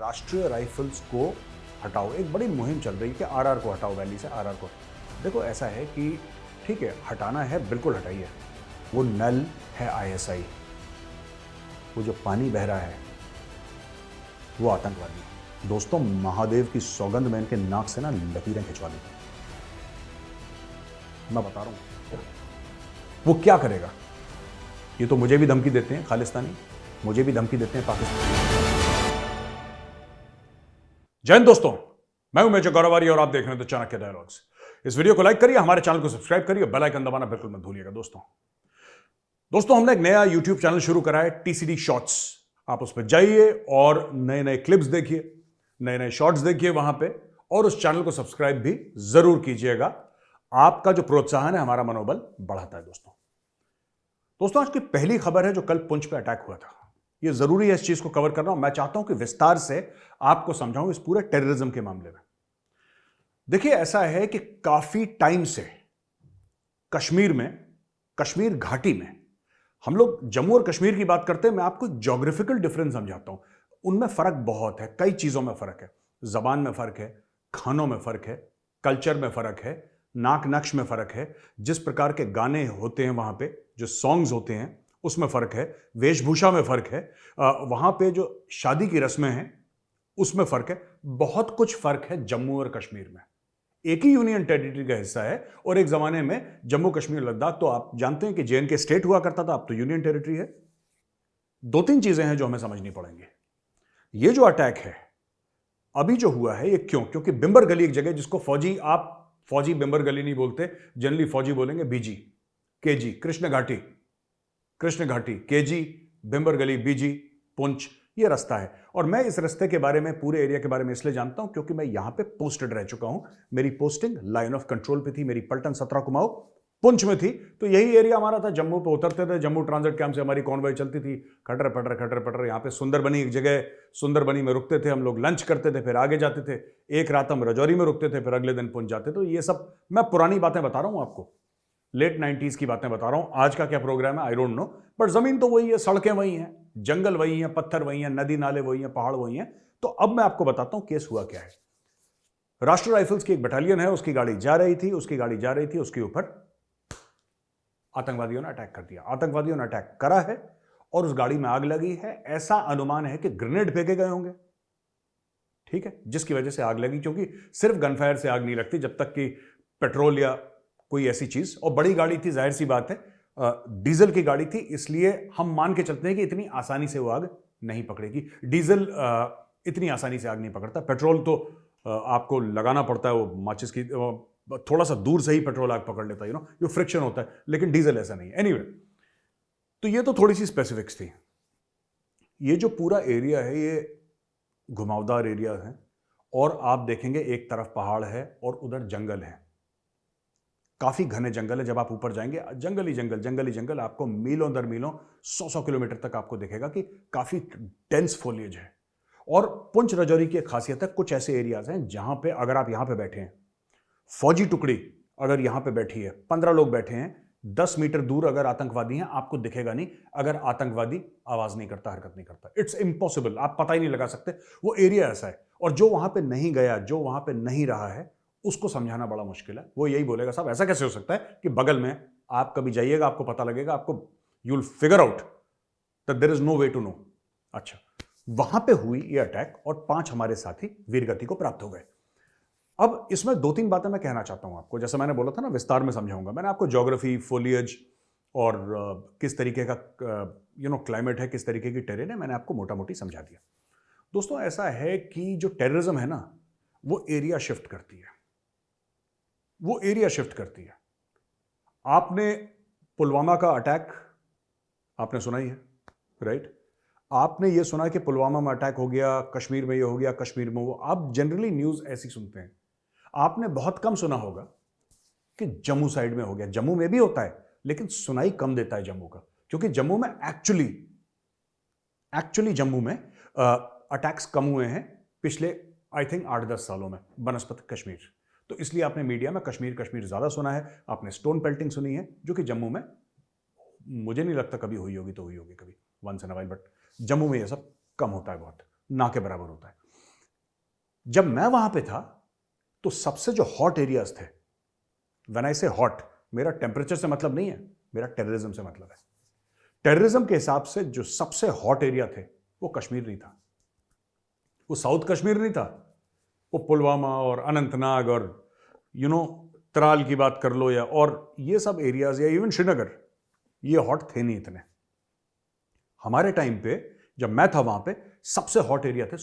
राष्ट्रीय राइफल्स को हटाओ। एक बड़ी मुहिम चल रही है कि आरआर को हटाओ, वैली से आरआर को। देखो ऐसा है कि ठीक है, हटाना है, बिल्कुल हटाइए। वो नल है आईएसआई, वो जो पानी बह रहा है वो आतंकवादी है। दोस्तों, महादेव की सौगंध में इनके नाक से ना लकीरें खिंचवा दी। मैं बता रहा हूं वो क्या करेगा। ये तो मुझे भी धमकी देते हैं खालिस्तानी, मुझे भी धमकी देते हैं पाकिस्तानी। जय हिंद दोस्तों, मैं हूं मेजर गौरवारी और आप देख रहे हैं द चाणक्य डायलॉग्स। इस वीडियो को लाइक करिए, हमारे चैनल को सब्सक्राइब करिए, बेल आइकन दबाना बिल्कुल मत भूलिएगा। दोस्तों हमने एक नया यूट्यूब चैनल शुरू करा है, टीसीडी शॉर्ट्स। आप उस पर जाइए और नए नए क्लिप्स देखिए, नए नए शॉर्ट्स देखिए वहां पे, और उस चैनल को सब्सक्राइब भी जरूर कीजिएगा। आपका जो प्रोत्साहन है हमारा मनोबल बढ़ाता है। दोस्तों आज की पहली खबर है जो कल पुंछ पे अटैक हुआ था। यह जरूरी है इस चीज को कवर करना, और मैं चाहता हूं कि विस्तार से आपको समझाऊं इस पूरे टेररिज्म के मामले में। देखिए ऐसा है कि काफी टाइम से कश्मीर में, कश्मीर घाटी में, हम लोग जम्मू और कश्मीर की बात करते हैं। मैं आपको ज्योग्राफिकल डिफरेंस समझाता हूं। उनमें फर्क बहुत है, कई चीजों में फर्क है। जबान में फर्क है, खानों में फर्क है, कल्चर में फर्क है, नाक नक्श में फर्क है, जिस प्रकार के गाने होते हैं वहां पे, जो सॉन्ग्स होते हैं उसमें फर्क है, वेशभूषा में फर्क है, वहां पे जो शादी की रस्में हैं उसमें फर्क है। बहुत कुछ फर्क है जम्मू और कश्मीर में। एक ही यूनियन टेरिटरी का हिस्सा है, और एक जमाने में जम्मू कश्मीर लद्दाख, तो आप जानते हैं कि जेएनके स्टेट हुआ करता था, अब तो यूनियन टेरिटरी है। दो तीन चीजें हैं जो हमें समझनी पड़ेंगी। ये जो अटैक है अभी जो हुआ है, ये क्योंकि बिंबर गली एक जगह, जिसको फौजी, आप फौजी बिंबर गली नहीं बोलते, जनरली फौजी बोलेंगे बीजी, केजी, कृष्ण घाटी, केजी, बिंबर गली, बीजी, पुंछ, ये रास्ता है। और मैं इस रास्ते के बारे में, पूरे एरिया के बारे में इसलिए जानता हूं क्योंकि मैं यहां पे पोस्टेड रह चुका हूं। मेरी पोस्टिंग लाइन ऑफ कंट्रोल पे थी, मेरी पलटन 17 कुमाऊं पुंछ में थी। तो यही एरिया हमारा था। जम्मू पे उतरते थे, जम्मू ट्रांजिट कैंप से हमारी कॉन्वॉय चलती थी, खटर पटर। यहाँ पे सुंदरबनी एक जगह, सुंदरबनी में रुकते थे हम लोग, लंच करते थे, फिर आगे जाते थे। एक रात हम रजौरी में रुकते थे, फिर अगले दिन पुंछ जाते। तो ये सब मैं पुरानी बातें बता रहा हूं आपको, लेट 90s की बातें बता रहा हूं। आज का क्या प्रोग्राम है आई डोंट नो, बट जमीन तो वही है, सड़कें वही हैं, जंगल वही हैं, पत्थर वही हैं, नदी नाले वही हैं, पहाड़ वही हैं। तो अब मैं आपको बताता हूं केस हुआ क्या है। राष्ट्रीय राइफल्स की एक बटालियन है, उसकी गाड़ी जा रही थी, उसके ऊपर आतंकवादियों ने अटैक कर दिया। आतंकवादियों ने अटैक करा है और उस गाड़ी में आग लगी है। ऐसा अनुमान है कि ग्रेनेड फेंके गए होंगे, ठीक है, जिसकी वजह से आग लगी। क्योंकि सिर्फ गनफायर से आग नहीं लगती, जब तक कि पेट्रोल या कोई ऐसी चीज, और बड़ी गाड़ी थी, जाहिर सी बात है, डीजल की गाड़ी थी, इसलिए हम मान के चलते हैं कि इतनी आसानी से वो आग नहीं पकड़ेगी। डीजल इतनी आसानी से आग नहीं पकड़ता। पेट्रोल तो आपको लगाना पड़ता है, वो माचिस की थोड़ा सा दूर से ही पेट्रोल आग पकड़ लेता है, जो फ्रिक्शन होता है, लेकिन डीजल ऐसा नहीं है। एनीवे, तो ये तो थोड़ी सी स्पेसिफिक्स थी। ये जो पूरा एरिया है ये घुमावदार एरिया है, और आप देखेंगे एक तरफ पहाड़ है और उधर जंगल है, काफी घने जंगल है। जब आप ऊपर जाएंगे जंगल ही जंगल, आपको मीलों दर मीलों, 100 किलोमीटर तक आपको दिखेगा कि काफी डेंस फोलिएज है। और पुंछ रजौरी की एक खासियत है, कुछ ऐसे एरियाज हैं जहां पे अगर आप यहां पे बैठे हैं, फौजी टुकड़ी अगर यहां पे बैठी है, 15 लोग बैठे हैं, 10 मीटर दूर अगर आतंकवादी हैं, आपको दिखेगा नहीं अगर आतंकवादी आवाज नहीं करता, हरकत नहीं करता। इट्स इम्पॉसिबल, आप पता ही नहीं लगा सकते। वो एरिया ऐसा है। और जो वहां पे नहीं गया, जो वहां पे नहीं रहा है, उसको समझाना बड़ा मुश्किल है। वो यही बोलेगा, साहब ऐसा कैसे हो सकता है कि बगल में, आप कभी जाइएगा आपको पता लगेगा, आपको you will figure out that there is no way to know. अच्छा, वहां पे हुई ये अटैक और 5 हमारे साथी वीरगति को प्राप्त हो गए। अब इसमें 2-3 बातें मैं कहना चाहता हूं आपको। जैसे मैंने बोला था ना, विस्तार में समझाऊंगा। मैंने आपको ज्योग्राफी, फोलिएज और किस तरीके का क्लाइमेट है, किस तरीके की टेरेन है, मैंने आपको मोटा मोटी समझा दिया। दोस्तों ऐसा है कि जो टेररिज्म है ना, वो एरिया शिफ्ट करती है। आपने पुलवामा का अटैक आपने सुना ही है, राइट? आपने ये सुना कि पुलवामा में अटैक हो गया, कश्मीर में ये हो गया, कश्मीर में वो। आप जनरली न्यूज ऐसी सुनते हैं। आपने बहुत कम सुना होगा कि जम्मू साइड में हो गया। जम्मू में भी होता है, लेकिन सुनाई कम देता है जम्मू का, क्योंकि जम्मू में एक्चुअली जम्मू में अटैक्स कम हुए हैं पिछले आई थिंक 8-10 सालों में बनस्पत कश्मीर। तो इसलिए आपने मीडिया में कश्मीर ज्यादा सुना है। आपने स्टोन पेल्टिंग सुनी है, जो कि जम्मू में मुझे नहीं लगता कभी हुई होगी, तो हुई होगी कभी once in a while, but Jammu में ये सब कम होता है, बहुत ना के बराबर होता है। जब मैं वहां पे था तो सबसे जो हॉट एरियाज थे, व्हेन आई से हॉट, मेरा टेम्परेचर से मतलब नहीं है, मेरा टेररिज्म से मतलब है। टेररिज्म के हिसाब से जो सबसे हॉट एरिया थे वो कश्मीर नहीं था, वो साउथ कश्मीर नहीं था, वो पुलवामा और अनंतनाग और त्राल की बात कर लो, या और ये सब एरियाज, या इवन श्रीनगर, ये हॉट थे नहीं इतने। हमारे टाइम पे जब मैं था वहां पे सबसे हॉट एरिया थे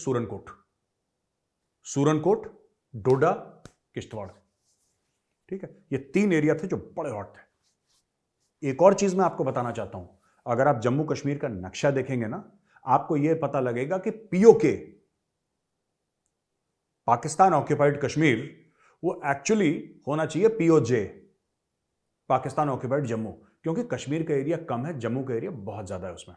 सूरनकोट, डोडा, किश्तवाड़। ठीक है, ये 3 एरिया थे जो बड़े हॉट थे। एक और चीज मैं आपको बताना चाहता हूं, अगर आप जम्मू कश्मीर का नक्शा देखेंगे ना, आपको यह पता लगेगा कि पीओके, पाकिस्तान ऑक्यूपाइड कश्मीर, वो एक्चुअली होना चाहिए पीओजे, पाकिस्तान ऑक्यूपाइड जम्मू, क्योंकि कश्मीर का एरिया कम है, जम्मू का एरिया बहुत ज्यादा है, उसमें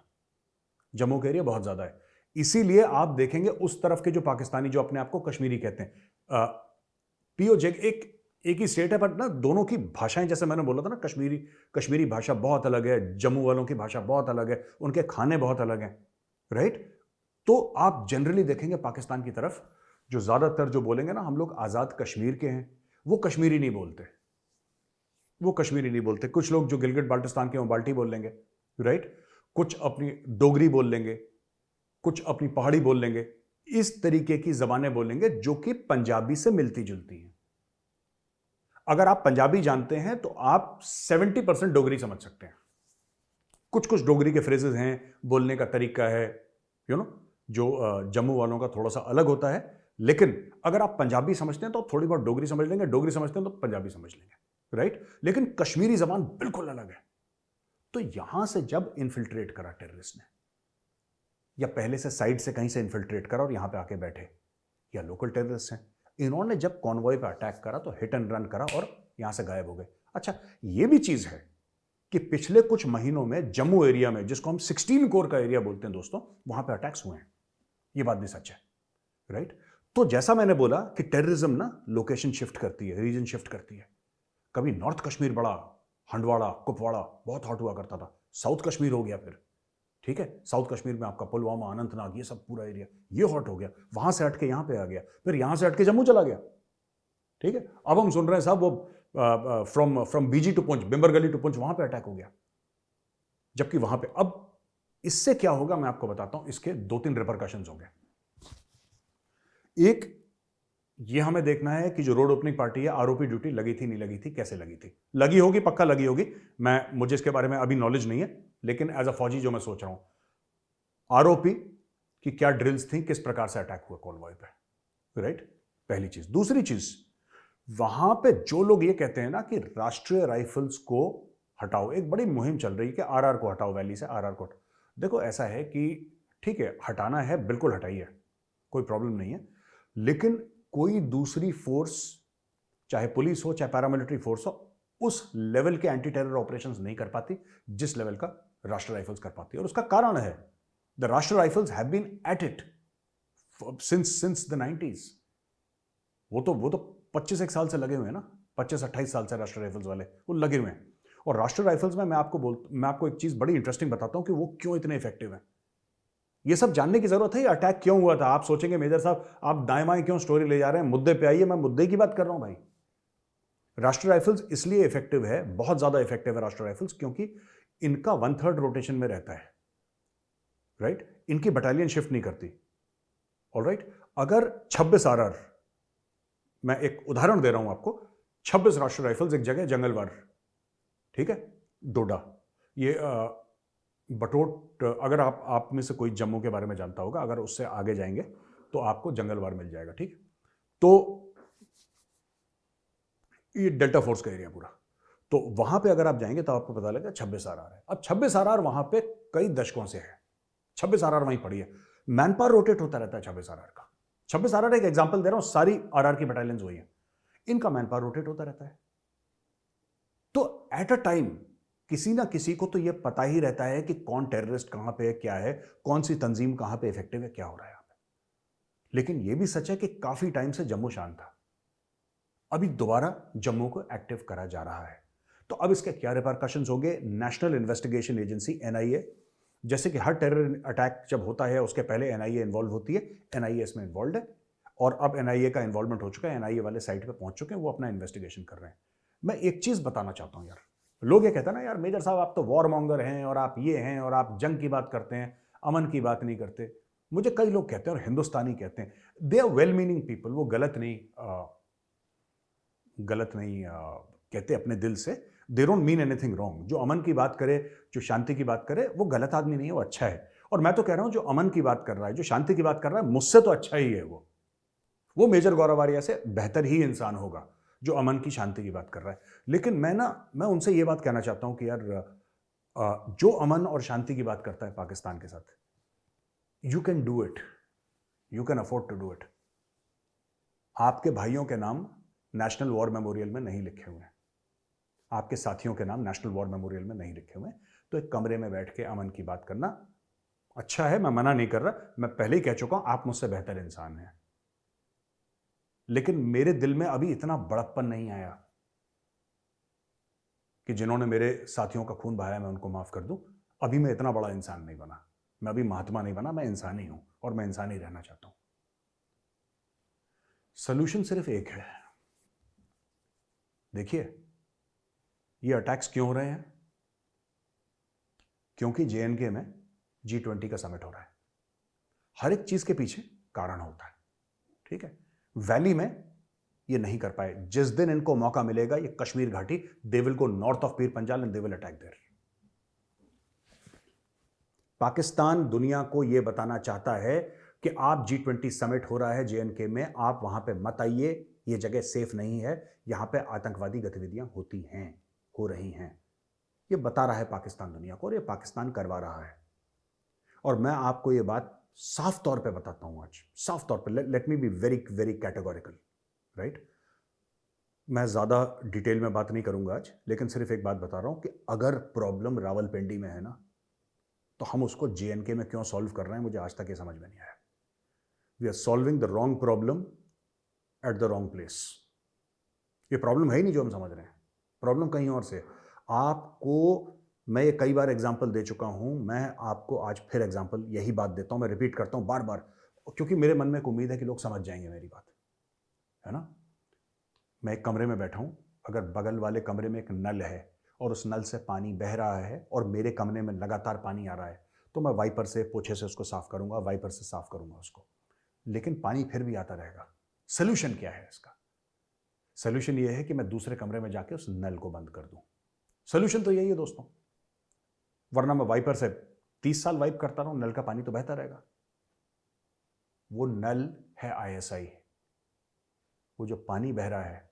जम्मू का एरिया बहुत ज्यादा है। इसीलिए आप देखेंगे उस तरफ के जो पाकिस्तानी जो अपने आप को कश्मीरी कहते हैं, पीओजे एक ही स्टेट है, पर ना दोनों की भाषाएं, जैसे मैंने बोला था ना, कश्मीरी भाषा बहुत अलग है, जम्मू वालों की भाषा बहुत अलग है, उनके खाने बहुत अलग हैं, राइट। तो आप जनरली देखेंगे पाकिस्तान की तरफ जो ज्यादातर जो बोलेंगे ना, हम लोग आजाद कश्मीर के हैं, वो कश्मीरी नहीं बोलते, वो कश्मीरी नहीं बोलते। कुछ लोग जो गिलगित बाल्टिस्तान के हैं वो बाल्टी बोल लेंगे, राइट। कुछ अपनी डोगरी बोल लेंगे, कुछ अपनी पहाड़ी बोल लेंगे, इस तरीके की जबानें बोलेंगे जो कि पंजाबी से मिलती जुलती हैं। अगर आप पंजाबी जानते हैं तो आप 70% डोगरी समझ सकते हैं। कुछ कुछ डोगरी के फ्रेजेस हैं, बोलने का तरीका है, जो जम्मू वालों का थोड़ा सा अलग होता है, लेकिन अगर आप पंजाबी समझते हैं तो थोड़ी बहुत डोगरी समझ लेंगे, डोगरी समझते हैं तो पंजाबी समझ लेंगे, राइट। लेकिन कश्मीरी जबान बिल्कुल अलग है। तो यहां से जब इन्फिल्ट्रेट करा टेररिस्ट ने, या पहले से साइड से कहीं से इन्फिल्ट्रेट करा और यहां पे आके बैठे, या लोकल टेररिस्ट हैं, इन्होंने जब कॉन्वॉय पे अटैक करा तो हिट एंड रन करा और यहां से गायब हो गए। अच्छा, ये भी चीज है कि पिछले कुछ महीनों में जम्मू एरिया में, जिसको हम 16 कोर का एरिया बोलते हैं दोस्तों, वहां पे अटैक्स हुए हैं। ये बात भी सच है, राइट। तो जैसा मैंने बोला कि टेररिज्म ना लोकेशन शिफ्ट करती है, रीजन शिफ्ट करती है। कभी नॉर्थ कश्मीर बड़ा, हंडवाड़ा, कुपवाड़ा बहुत हॉट हुआ करता था, साउथ कश्मीर हो गया फिर, ठीक है, साउथ कश्मीर में आपका पुलवामा, अनंतनाग, ये सब पूरा एरिया ये हॉट हो गया, वहां से हट के यहां पे आ गया, फिर यहां से हट के जम्मू चला गया, ठीक है। अब हम सुन रहे हैं साहब वो फ्रॉम बीजी टू पुंछ, बिम्बर गली टू पुंछ, वहां पे अटैक हो गया, जबकि वहां पे अब इससे क्या होगा मैं आपको बताता हूं। इसके 2-3 रिपरकशंस होंगे। एक, ये हमें देखना है कि जो रोड ओपनिंग पार्टी है, आरओपी ड्यूटी लगी थी, नहीं लगी थी, कैसे लगी थी, लगी होगी, पक्का लगी होगी, मुझे इसके बारे में अभी नॉलेज नहीं है, लेकिन एज अ फौजी जो मैं सोच रहा हूं, आरओपी की क्या ड्रिल्स थी, किस प्रकार से अटैक हुआ कॉन्वॉय पे, राइट, पहली चीज। दूसरी चीज, वहां पे जो लोग ये कहते हैं ना कि राष्ट्रीय राइफल्स को हटाओ, एक बड़ी मुहिम चल रही है कि आरआर को हटाओ, वैली से आरआर को हटाओ। देखो ऐसा है कि ठीक है, हटाना है, बिल्कुल हटाइए, कोई प्रॉब्लम नहीं है, लेकिन कोई दूसरी फोर्स, चाहे पुलिस हो चाहे पैरामिलिट्री फोर्स हो, उस लेवल के एंटी टेरर ऑपरेशंस नहीं कर पाती जिस लेवल का राष्ट्रीय राइफल्स कर पाती है। और उसका कारण है, the Rashtriya Rifles have been at it since the 90s। वो तो 25 साल से लगे हुए हैं ना, 25-28 साल से राष्ट्रीय राइफल्स वाले वो लगे हुए हैं। और राष्ट्रीय राइफल्स में मैं आपको एक चीज बड़ी इंटरेस्टिंग बताता हूं कि वो क्यों इतने इफेक्टिव है। ये सब जानने की जरूरत है, ये अटैक क्यों हुआ था। आप सोचेंगे मेजर साहब आप दाएं बाएं क्यों स्टोरी ले जा रहे हैं, मुद्दे पे आइए, मैं मुद्दे की बात कर रहा हूं भाई। राष्ट्रीय राइफल्स इसलिए इफेक्टिव है, बहुत ज्यादा इफेक्टिव है राष्ट्रीय राइफल्स, क्योंकि इनका 1/3 रोटेशन में रहता है, राइट। इनकी बटालियन शिफ्ट नहीं करती, ऑलराइट। अगर 26 आरआर, मैं एक उदाहरण दे रहा हूं आपको, 26 राष्ट्रीय राइफल्स एक जगह जंगलवार, ठीक है, डोडा, ये बटोट, अगर आप में से कोई जम्मू के बारे में जानता होगा, अगर उससे आगे जाएंगे तो आपको जंगलवार मिल जाएगा, ठीक। तो ये डेल्टा फोर्स का एरिया पूरा, तो वहां पे अगर आप जाएंगे तो आपको पता लगेगा 26 आरआर है। अब 26 आरआर वहां पे कई दशकों से है, 26 आरआर वहीं पड़ी है, मैन पावर रोटेट होता रहता है 26 आरआर का। 26 आरआर एक एग्जांपल दे रहा हूं, सारी आरआर की बटालियंस वही है, इनका मैन पावर रोटेट होता रहता है। तो एट अ टाइम किसी ना किसी को तो यह पता ही रहता है कि कौन टेररिस्ट कहां पे है, क्या है, कौन सी तंजीम कहां पे इफेक्टिव है, क्या हो रहा है यहां पे। लेकिन यह भी सच है कि काफी टाइम से जम्मू शांत था, अभी दोबारा जम्मू को एक्टिव करा जा रहा है। तो अब इसके क्या रिपरकशंस होंगे। नेशनल इन्वेस्टिगेशन एजेंसी एनआईए, जैसे कि हर टेरर अटैक जब होता है उसके पहले एनआईए इन्वॉल्व होती है, एनआईए इसमें इन्वॉल्व है, और अब एनआईए का इन्वॉल्वमेंट हो चुका है, एनआईए वाले साइट पे पहुंच चुके हैं, वो अपना इन्वेस्टिगेशन कर रहे हैं। मैं एक चीज बताना चाहता हूं यार, लोग ये कहते हैं ना यार मेजर साहब आप तो वॉर मॉन्गर हैं और आप ये हैं और आप जंग की बात करते हैं, अमन की बात नहीं करते। मुझे कई लोग कहते हैं और हिंदुस्तानी कहते हैं, they are well meaning people, वो गलत नहीं कहते अपने दिल से, they don't mean anything wrong. जो अमन की बात करे, जो शांति की बात करे, वो गलत आदमी नहीं है, वो अच्छा है। और मैं तो कह रहा हूं जो अमन की बात कर रहा है, जो शांति की बात कर रहा है, मुझसे तो अच्छा ही है वो मेजर गौरव आर्या से बेहतर ही इंसान होगा जो अमन की शांति की बात कर रहा है। लेकिन मैं उनसे ये बात कहना चाहता हूं कि यार जो अमन और शांति की बात करता है पाकिस्तान के साथ, you can do it, you can afford to do it. आपके भाइयों के नाम नेशनल वॉर मेमोरियल में नहीं लिखे हुए हैं, आपके साथियों के नाम नेशनल वॉर मेमोरियल में नहीं लिखे हुए हैं, तो एक कमरे में बैठ के अमन की बात करना अच्छा है, मैं मना नहीं कर रहा। मैं पहले ही कह चुका हूं आप मुझसे बेहतर इंसान हैं, लेकिन मेरे दिल में अभी इतना बड़प्पन नहीं आया कि जिन्होंने मेरे साथियों का खून बहाया मैं उनको माफ कर दूं। अभी मैं इतना बड़ा इंसान नहीं बना, मैं अभी महात्मा नहीं बना, मैं इंसान ही हूं और मैं इंसान ही रहना चाहता हूं। सोल्यूशन सिर्फ एक है। देखिए ये अटैक्स क्यों हो रहे हैं? क्योंकि जेएनके में G20 का समिट हो रहा है। हर एक चीज के पीछे कारण होता है, ठीक है। वैली में ये नहीं कर पाए, जिस दिन इनको मौका मिलेगा ये कश्मीर घाटी, they will go north of Pir Panjal and they will attack there. Pakistan दुनिया को यह बताना चाहता है कि आप G20 समिट हो रहा है जेएनके में, आप वहां पे मत आइए, ये जगह सेफ नहीं है, यहां पे आतंकवादी गतिविधियां होती हैं, हो रही हैं। ये बता रहा है पाकिस्तान दुनिया को और ये पाकिस्तान करवा रहा है। और मैं आपको ये बात साफ तौर पे बताता हूं आज, साफ तौर पे, let me be very very categorical, right. मैं ज्यादा डिटेल में बात नहीं करूंगा आज, लेकिन सिर्फ एक बात बता रहा हूं कि अगर प्रॉब्लम रावलपिंडी में है ना, तो हम उसको जेएनके में क्यों सॉल्व कर रहे हैं, मुझे आज तक ये समझ में नहीं आया। We are solving the wrong problem at the wrong place. ये प्रॉब्लम है ही नहीं जो हम समझ रहे हैं, प्रॉब्लम कहीं और से। आपको मैं ये कई बार एग्जाम्पल दे चुका हूं, मैं आपको आज फिर एग्जाम्पल यही बात देता हूं, मैं रिपीट करता हूं बार बार, क्योंकि मेरे मन में एक उम्मीद है कि लोग समझ जाएंगे मेरी बात, है ना। मैं एक कमरे में बैठा हूं, अगर बगल वाले कमरे में एक नल है और उस नल से पानी बह रहा है और मेरे कमरे में लगातार पानी आ रहा है, तो मैं वाइपर से, पोछे से उसको साफ करूंगा, वाइपर से साफ करूंगा उसको, लेकिन पानी फिर भी आता रहेगा। सोल्यूशन क्या है इसका? सोल्यूशन यह है कि मैं दूसरे कमरे में जाके उस नल को बंद कर दूं। सोल्यूशन तो यही है दोस्तों, वरना मैं वाइपर से 30 साल वाइप करता रहूं, नल का पानी तो बहता रहेगा। वो नल है ISI, वो जो पानी बह रहा है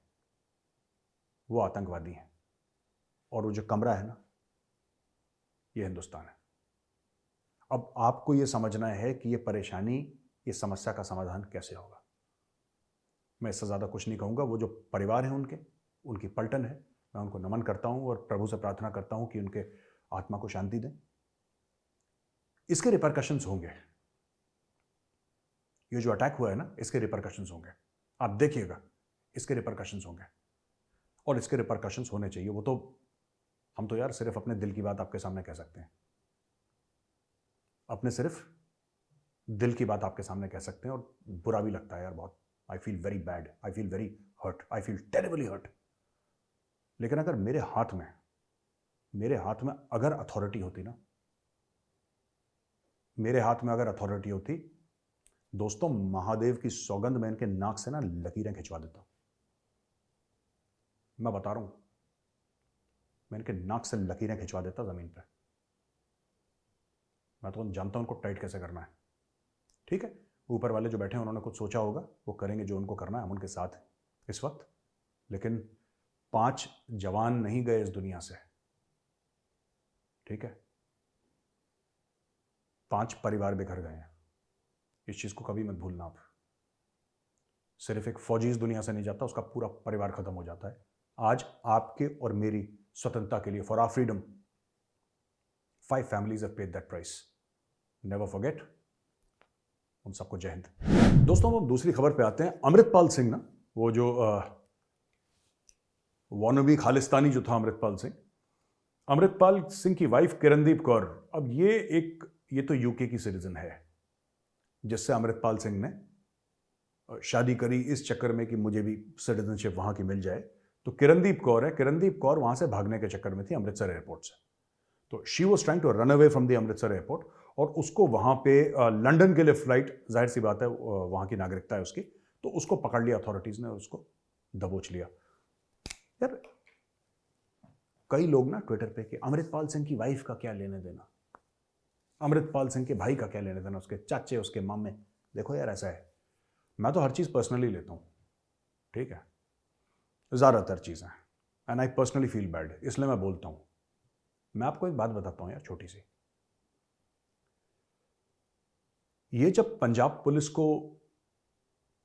वो आतंकवादी है, और वो जो कमरा है ना, ये हिंदुस्तान है। अब आपको ये समझना है कि ये परेशानी, ये समस्या का समाधान कैसे होगा। मैं इससे ज्यादा कुछ नहीं कहूंगा। वो जो परिवार है उनकी पलटन है, मैं उनको नमन करता हूं और प्रभु से प्रार्थना करता हूं कि उनके आत्मा को शांति दें। इसके रिपरकशंस होंगे, ये जो अटैक हुआ है ना, इसके रिपरकशंस होंगे, आप देखिएगा, इसके रिपरकशंस होंगे और इसके रिपरकशंस होने चाहिए। वो तो हम तो यार सिर्फ अपने दिल की बात आपके सामने कह सकते हैं, अपने सिर्फ दिल की बात आपके सामने कह सकते हैं, और बुरा भी लगता है यार बहुत। I feel very bad, I feel very hurt, I feel terribly hurt. लेकिन अगर मेरे हाथ में अगर अथॉरिटी होती ना, मेरे हाथ में अगर अथॉरिटी होती दोस्तों, महादेव की सौगंध में इनके नाक से ना लकीरें खिंचवा देता। मैं बता रहा हूं, मैं इनके नाक से लकीरें खिंचवा देता जमीन पे। मैं तो जानता हूं उनको टाइट कैसे करना है, ठीक है। ऊपर वाले जो बैठे हैं उन्होंने कुछ सोचा होगा, वो करेंगे जो उनको करना है, हम उनके साथ हैं इस वक्त। लेकिन 5 जवान नहीं गए इस दुनिया से, ठीक है, 5 परिवार बिखर गए हैं। इस चीज को कभी मत भूलना आप। सिर्फ एक फौजी इस दुनिया से नहीं जाता, उसका पूरा परिवार खत्म हो जाता है। आज आपके और मेरी स्वतंत्रता के लिए, for our freedom, 5 families have paid that price. Never forget. उन सबको जय हिंद। दोस्तों हम दूसरी खबर पे आते हैं। अमृतपाल सिंह ना, वो जो वानबी खालिस्तानी जो था अमृतपाल सिंह की वाइफ किरणदीप कौर, अब ये तो यूके की सिटीजन है, जिससे अमृतपाल सिंह ने शादी करी इस चक्कर में कि मुझे भी सिटीजनशिप वहाँ की मिल जाए। तो किरणदीप कौर है, किरणदीप कौर वहाँ से भागने के चक्कर में थी अमृतसर एयरपोर्ट से। तो she was trying to run away from the Amritsar airport, और उसको वहाँ पे लंदन के लिए फ्लाइट, जाहिर सी बात है वहाँ की नागरिकता है उसकी, तो उसको पकड़ लिया अथॉरिटीज़ ने और उसको दबोच लिया। यार कई लोग ना ट्विटर पे कि अमृतपाल सिंह की वाइफ का क्या लेने देना, अमृतपाल सिंह के भाई का क्या लेने देना, उसके चाचे, उसके मामे। देखो यार ऐसा है, मैं तो हर चीज़ पर्सनली लेता हूँ, ठीक है, ज़्यादातर चीज़ें, and I personally feel bad, इसलिए मैं बोलता हूँ। मैं आपको एक बात बताता हूँ यार छोटी सी। ये जब पंजाब पुलिस को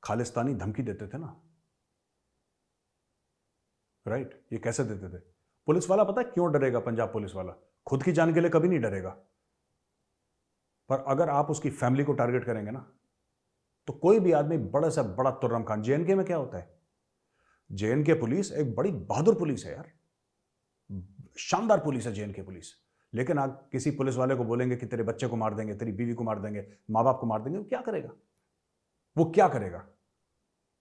खालिस्तानी धमकी देते थे ना, राइट, ये कैसे देते थे? पुलिस वाला पता है क्यों डरेगा? पंजाब पुलिस वाला खुद की जान के लिए कभी नहीं डरेगा, पर अगर आप उसकी फैमिली को टारगेट करेंगे ना, तो कोई भी आदमी बड़ा से बड़ा तुर्रम खान, जेएनके में क्या होता है, जेएनके पुलिस एक बड़ी बहादुर पुलिस है यार, शानदार पुलिस है जेएनके पुलिस। लेकिन आप किसी पुलिस वाले को बोलेंगे कि तेरे बच्चे को मार देंगे, तेरी बीवी को मार देंगे, माँ बाप को मार देंगे, वो क्या करेगा? वो क्या करेगा?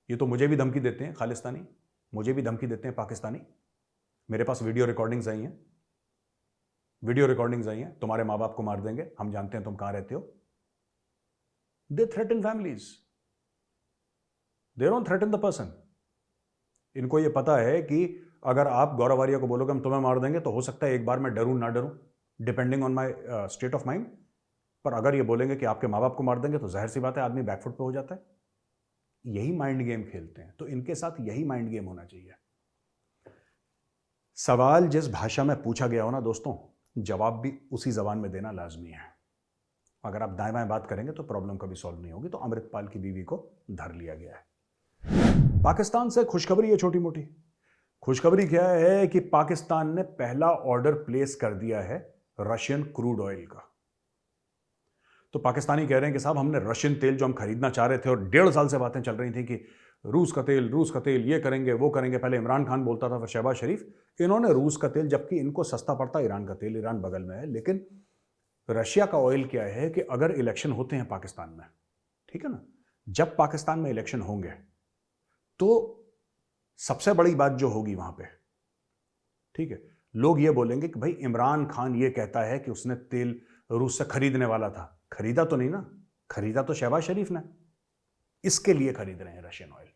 ये तो मुझे भी धमकी देते हैं खालिस्तानी, मुझे भी धमकी देते हैं पाकिस्तानी। मेरे पास वीडियो रिकॉर्डिंग्स आई हैं, वीडियो रिकॉर्डिंग्स आई हैं, तुम्हारे माँ बाप को मार देंगे, हम जानते हैं तुम कहां रहते हो। They threaten families, they don't threaten the person. इनको ये पता है कि अगर आप गौरव आर्या को बोलोगे हम तुम्हें मार देंगे, तो हो सकता है एक बार मैं डरूं ना डरूं, depending on my state of mind. पर अगर ये बोलेंगे कि आपके माँ बाप को मार देंगे, तो जाहिर सी बात है आदमी बैकफुट पे हो जाता है। यही माइंड गेम खेलते हैं, तो इनके साथ यही माइंड गेम होना चाहिए। सवाल जिस भाषा में पूछा गया हो ना दोस्तों, जवाब भी उसी जबान में देना लाजमी है। अगर आप दाएं बाएं बात करेंगे तो प्रॉब्लम कभी सॉल्व नहीं होगी। तो अमृतपाल की बीवी को धर लिया गया है। पाकिस्तान से खुशखबरी है, छोटी मोटी खुशखबरी क्या है कि पाकिस्तान ने पहला ऑर्डर प्लेस कर दिया है रशियन क्रूड ऑयल का। तो पाकिस्तानी कह रहे हैं कि साहब हमने रशियन तेल जो हम खरीदना चाह रहे थे, और 1.5 साल से बातें चल रही थी कि रूस का तेल ये करेंगे वो करेंगे। पहले इमरान खान बोलता था, फिर शहबाज शरीफ, इन्होंने रूस का तेल, जबकि इनको सस्ता पड़ता ईरान का तेल, ईरान बगल में है। लेकिन रशिया का ऑयल क्या है कि अगर इलेक्शन होते हैं पाकिस्तान में, ठीक है ना, जब पाकिस्तान में इलेक्शन होंगे तो सबसे बड़ी बात जो होगी वहां पे, ठीक है, लोग ये बोलेंगे कि भाई इमरान खान ये कहता है कि उसने तेल रूस से खरीदने वाला था, खरीदा तो नहीं ना, खरीदा तो शहबाज शरीफ ने, इसके लिए खरीद रहे हैं रशियन ऑयल,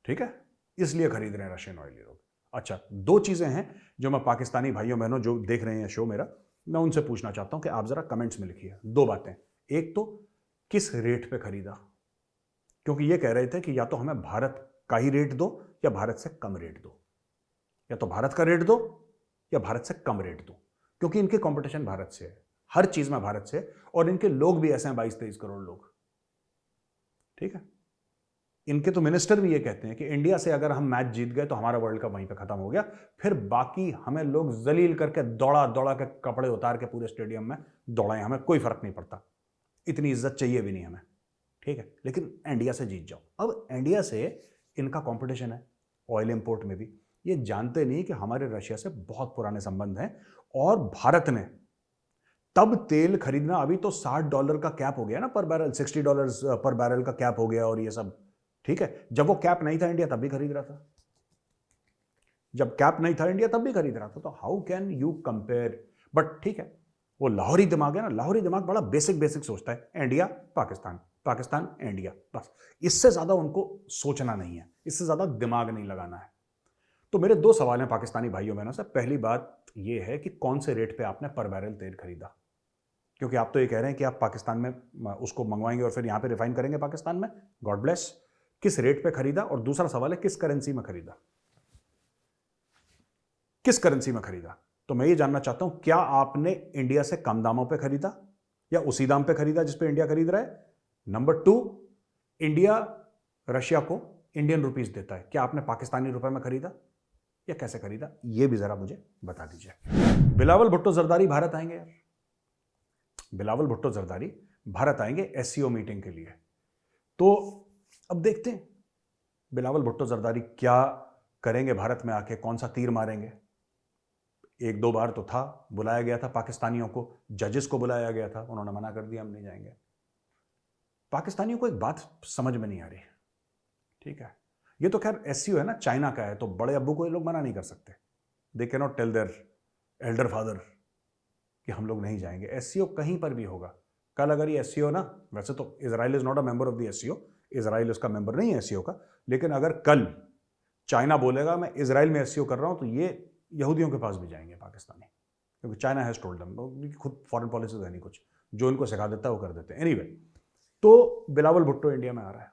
ठीक है, इसलिए खरीद रहे हैं रशियन ऑयल ये लोग। अच्छा, 2 चीजें हैं जो मैं पाकिस्तानी भाइयों बहनों जो देख रहे हैं शो मेरा, मैं उनसे पूछना चाहता हूं कि आप जरा कमेंट्स में लिखिए 2 बातें। एक तो किस रेट पे खरीदा, क्योंकि ये कह रहे थे कि या तो हमें भारत का ही रेट दो या भारत से कम रेट दो, या तो भारत का रेट दो या भारत से कम रेट दो, क्योंकि इनके कंपटीशन भारत से है, हर चीज में भारत से, और इनके लोग भी ऐसे हैं 22-23 करोड़ लोग, ठीक है। इनके तो मिनिस्टर भी ये कहते हैं कि इंडिया से अगर हम मैच जीत गए तो हमारा वर्ल्ड कप वहीं पे खत्म हो गया, फिर बाकी हमें लोग जलील करके दौड़ा दौड़ा के कपड़े उतार के पूरे स्टेडियम में दौड़ाएं, हमें कोई फर्क नहीं पड़ता, इतनी इज्जत चाहिए भी नहीं हमें, ठीक है, लेकिन इंडिया से जीत जाओ। अब इंडिया से इनका कंपटीशन है ऑयल इंपोर्ट में भी, ये जानते नहीं कि हमारे रशिया से बहुत पुराने संबंध हैं, और भारत ने तब तेल खरीदना, अभी तो $60 का कैप हो गया ना पर बैरल, $60 पर बैरल का कैप हो गया और ये सब, ठीक है। जब वो कैप नहीं था इंडिया तब भी खरीद रहा था, जब कैप नहीं था इंडिया तब भी खरीद रहा था, तो how can you compare. But ठीक है, वो लाहौरी दिमाग है ना, लाहौरी दिमाग बड़ा बेसिक सोचता है, इंडिया पाकिस्तान, पाकिस्तान इंडिया, बस, इससे ज्यादा उनको सोचना नहीं है, इससे ज्यादा दिमाग नहीं लगाना है। तो मेरे 2 सवाल हैं पाकिस्तानी भाइयों बहनों से। पहली बात यह है कि कौन से रेट पे आपने पर बैरल तेल खरीदा, क्योंकि आप तो ये कह रहे हैं कि आप पाकिस्तान में उसको मंगवाएंगे और फिर यहां पे रिफाइन करेंगे पाकिस्तान में, गॉड ब्लेस। किस रेट पे खरीदा, और दूसरा सवाल है किस करेंसी में खरीदा, किस करेंसी में खरीदा। तो मैं ये जानना चाहता हूं, क्या आपने इंडिया से कम दामों पे खरीदा या उसी दाम पे खरीदा जिस पे इंडिया खरीद रहा है। नंबर 2, इंडिया रशिया को इंडियन रुपीस देता है, क्या आपने पाकिस्तानी रुपए में खरीदा या कैसे खरीदा, ये भी जरा मुझे बता दीजिए। बिलावल भुट्टो जरदारी भारत आएंगे यार, बिलावल भुट्टो जरदारी भारत आएंगे एससीओ मीटिंग के लिए। तो अब देखते हैं बिलावल भुट्टो जरदारी क्या करेंगे भारत में आके, कौन सा तीर मारेंगे। 1-2 बार तो था, बुलाया गया था पाकिस्तानियों को, जजेस को बुलाया गया था, उन्होंने मना कर दिया हम नहीं जाएंगे। पाकिस्तानियों को एक बात समझ में नहीं आ रही, ठीक है, ये तो खैर एससीओ है ना, चाइना का है, तो बड़े अब्बू को ये लोग मना नहीं कर सकते। They can not tell their elder father कि हम लोग नहीं जाएंगे। एससीओ कहीं पर भी होगा। कल अगर ये एससीओ ना, वैसे तो Israel is not a member of the SCO, Israel उसका मेंबर नहीं है एससीओ का, लेकिन अगर कल चाइना बोलेगा मैं इजराइल में एससीओ कर रहा हूं, तो ये यहूदियों के पास भी जाएंगे पाकिस्तानी, क्योंकि चाइना हैज टोल्ड देम, खुद फॉरेन पॉलिसी है नहीं कुछ, जो इनको सिखा देता है वो कर देते हैं। एनीवे, तो बिलावल भुट्टो इंडिया में आ रहा है,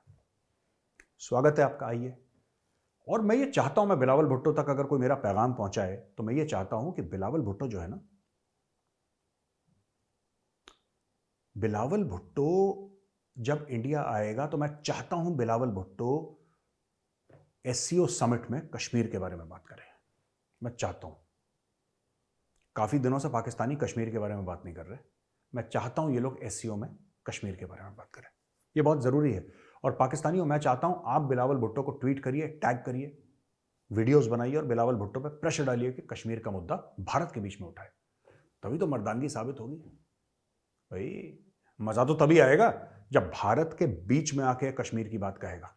स्वागत है आपका, आइए। और मैं ये चाहता हूं, मैं बिलावल भुट्टो तक अगर कोई मेरा पैगाम पहुंचाए तो मैं ये चाहता हूं कि बिलावल भुट्टो जो है ना, बिलावल भुट्टो जब इंडिया आएगा तो मैं चाहता हूं बिलावल भुट्टो एससीओ समिट में कश्मीर के बारे में बात करें। मैं चाहता हूं, काफी दिनों से पाकिस्तानी कश्मीर के बारे में बात नहीं कर रहे, मैं चाहता हूं ये लोग एससीओ में कश्मीर के बारे में बात करें, ये बहुत जरूरी है। और पाकिस्तानियों, मैं चाहता हूं आप बिलावल भुट्टो को ट्वीट करिए, टैग करिए, वीडियोस बनाइए और बिलावल भुट्टो पे प्रेशर डालिए कि कश्मीर का मुद्दा भारत के बीच में उठाए, तभी तो मर्दानगी साबित होगी भाई। मजा तो तभी आएगा जब भारत के बीच में आके कश्मीर की बात कहेगा।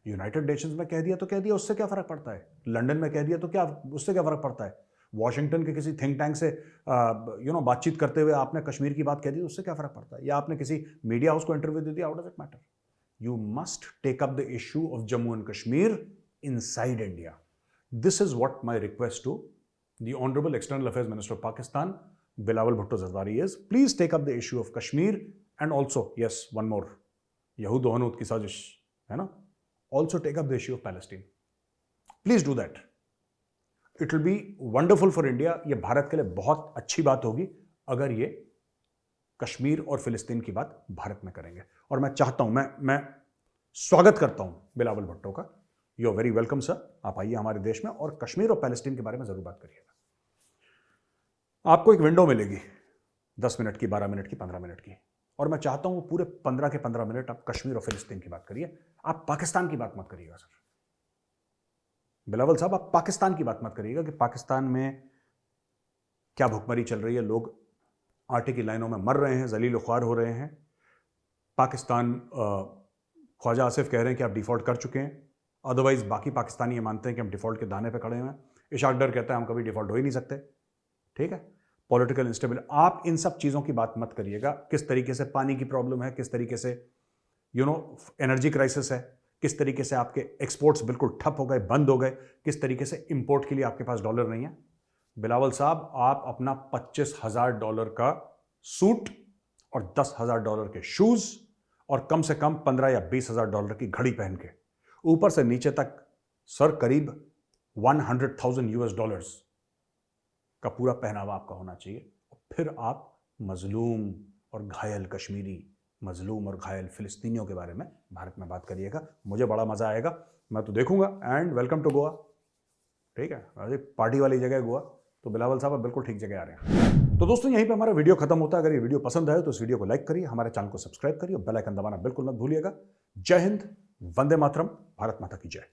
यूनाइटेड नेशंस में कह दिया तो कह दिया, उससे क्या फर्क पड़ता है? लंदन में कह दिया तो क्या, उससे क्या फर्क पड़ता है? वॉशिंगटन के किसी थिंक टैंक से बातचीत करते हुए आपने कश्मीर की बात कह दी, उससे क्या फर्क पड़ता है? या आपने किसी मीडिया हाउस को इंटरव्यू दे दिया, how does it matter? You must take up the issue of Jammu and Kashmir inside India. This is what my request to the Honorable External Affairs Minister of Pakistan, Bilawal Bhutto Zardari, is. Please take up the issue of Kashmir and also, yes, one more, Yahud Hanut ki sajish, hai na? Also take up the issue of Palestine. Please do that. It will be wonderful for India. ये भारत के लिए बहुत अच्छी बात होगी अगर ये कश्मीर और फिलिस्तीन की बात भारत में करेंगे। और मैं चाहता हूं, मैं स्वागत करता हूं बिलावल भुट्टो का। You are very welcome sir, आप आइए हमारे देश में और कश्मीर और पैलेस्टीन के बारे में जरूर बात करिएगा। आपको एक विंडो मिलेगी 10 मिनट की, 12 मिनट की, 15 मिनट की, और मैं चाहता हूं पूरे 15 के 15 मिनट आप कश्मीर और फिलिस्तीन की बात करिए। आप पाकिस्तान की बात मत करिएगा सर, बिलावल साहब, आप पाकिस्तान की बात मत करिएगा कि पाकिस्तान में क्या भुखमरी चल रही है, लोग आटे की लाइनों में मर रहे हैं, जलील ख्वार हो रहे हैं। पाकिस्तान, ख्वाजा आसिफ कह रहे हैं कि आप डिफ़ॉल्ट कर चुके हैं, अदरवाइज बाकी पाकिस्तानी ये मानते हैं कि हम डिफ़ॉल्ट के दाने पे खड़े हैं। इशाक डर कहता है हम कभी डिफ़ॉल्ट हो ही नहीं सकते, ठीक है। पॉलिटिकल इंस्टेबिलिटी, आप इन सब चीज़ों की बात मत करिएगा। किस तरीके से पानी की प्रॉब्लम है, किस तरीके से एनर्जी क्राइसिस है, किस तरीके से आपके एक्सपोर्ट्स बिल्कुल ठप हो गए, बंद हो गए, किस तरीके से इंपोर्ट के लिए आपके पास डॉलर नहीं है। बिलावल साहब, आप अपना $25,000 का सूट और $10,000 के शूज और कम से कम $15,000 या $20,000 की घड़ी पहन के ऊपर से नीचे तक सर करीब $100,000 का पूरा पहनावा आपका होना चाहिए। फिर आप मजलूम और घायल कश्मीरी, मजलूम और घायल फिलिस्तीनियों के बारे में भारत में बात करिएगा। मुझे बड़ा मजा आएगा, मैं तो देखूंगा। एंड वेलकम टू गोवा, ठीक है, अरे पार्टी वाली जगह गोवा, तो बिलावल साहब आप बिल्कुल ठीक जगह आ रहे हैं। तो दोस्तों, यहीं पे हमारा वीडियो खत्म होता है। अगर ये वीडियो पसंद आए तो इस वीडियो को लाइक करिए, हमारे चैनल को सब्सक्राइब करिए और बेल आइकन दबाना बिल्कुल मत भूलिएगा। जय हिंद, वंदे मातरम, भारत माता की जय।